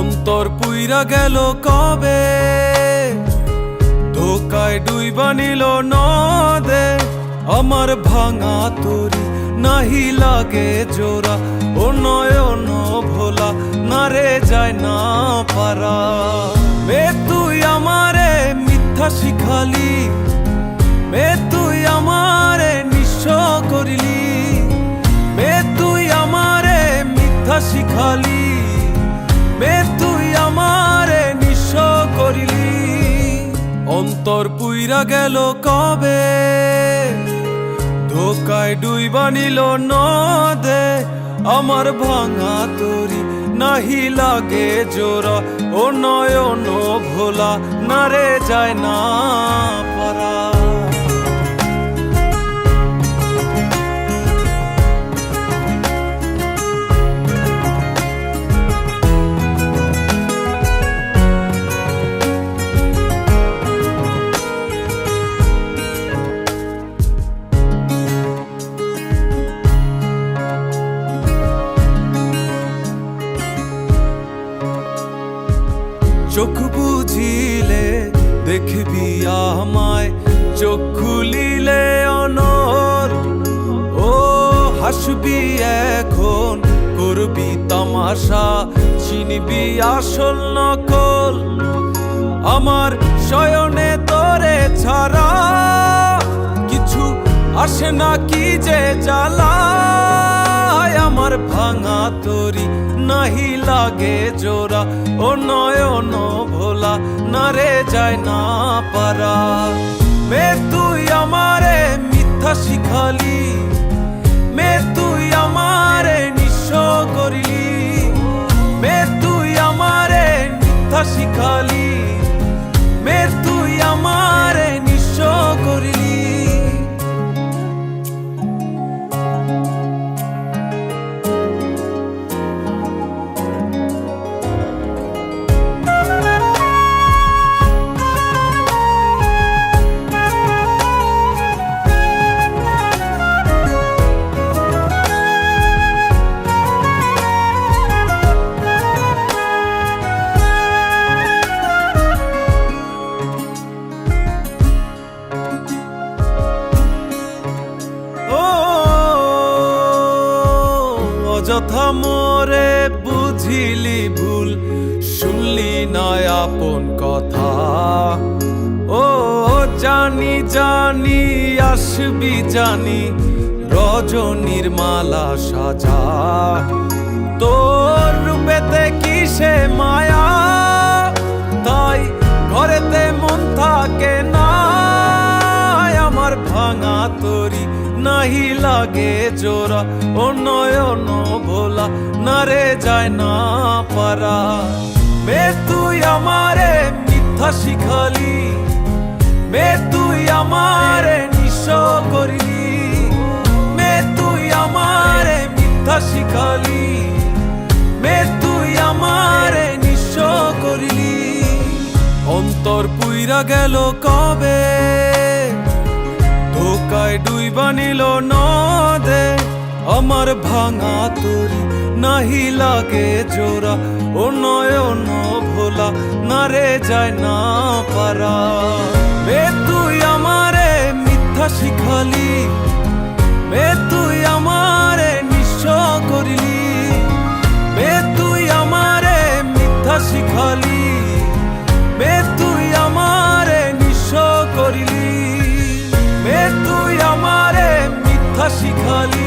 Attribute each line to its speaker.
Speaker 1: অন্তর পুইরা গেল কবে, ধোকায় ডুইবা নিল নদে। আমার ভাঙা তরি নাহি লাগে জোড়া, ও নয়ন ভোলা না রে যায় না পারা। মে তুই আমারে মিথ্যা শিখালি, মে তুই আমারে নিঃস্ব করিলি, মে তুই আমারে মিথ্যা শিখালি, মে তুই আমারে নিঃস্ব করিলি। অন্তর পুইরা গেল কবে, ধোকায় ডুইবা নিল নদে। আমার ভাঙা তরি নাহি লাগে জোড়া, ও নয়ন ভোলা না রে যায় না পারা। চোখ বুঝিলে দেখবি আমায়, চোখ খুলিলে অনর। ও হাসবি এখন করবি তামাশা, চিনবি আসল নকল। আমার শয়নে তোরে ছাড়া কিছু আসে না কি যে জ্বালা। আমার ভাঙা তরি নাহি লাগে জোড়া, ও নয়ন ভোলা না রে যায় না পারা। মে তুই আমারে মিথ্যা শিখালি, মে তুই আমারে নিঃস্ব করিলি, মে তুই আমারে মিথ্যা শিখালি, মে তুই আমারে নিঃস্ব করিলি। অযথা মোরে বুঝিলি ভুল, শুনলি না আপন কথা। ও জানি জানি আসবি জানি, রজনীর মালা সাজা। তোর রূপেতে কিসে মায়া, তাই ঘরেতে মন থাকে না। আমার ভাঙা তরি নাহি লাগে জোড়া, ও নয়ন ভোলা না রে যায় না পারা। মে তুই আমারে মিথ্যা শিখালি, মে তুই আমারে নিঃস্ব করিলি, মে তুই আমারে মিথ্যা শিখালি, মে তুই আমারে নিঃস্ব করিলি। অন্তর পুইরা গেল কবে, ধোকায় ডুইবা নিল নদে। আমার ভাঙা তরি নাহি লাগে জোড়া, ও নয়ন ভোলা না রে যায় না পারা। মে তুই আমারে মিথ্যা শিখালি, মে তুই আমারে নিঃস্ব করিলি, মে তুই আমারে মিথ্যা শিখালি, মে তুই আমারে নিঃস্ব করিলি, মে তুই আমারে মিথ্যা শিখালি।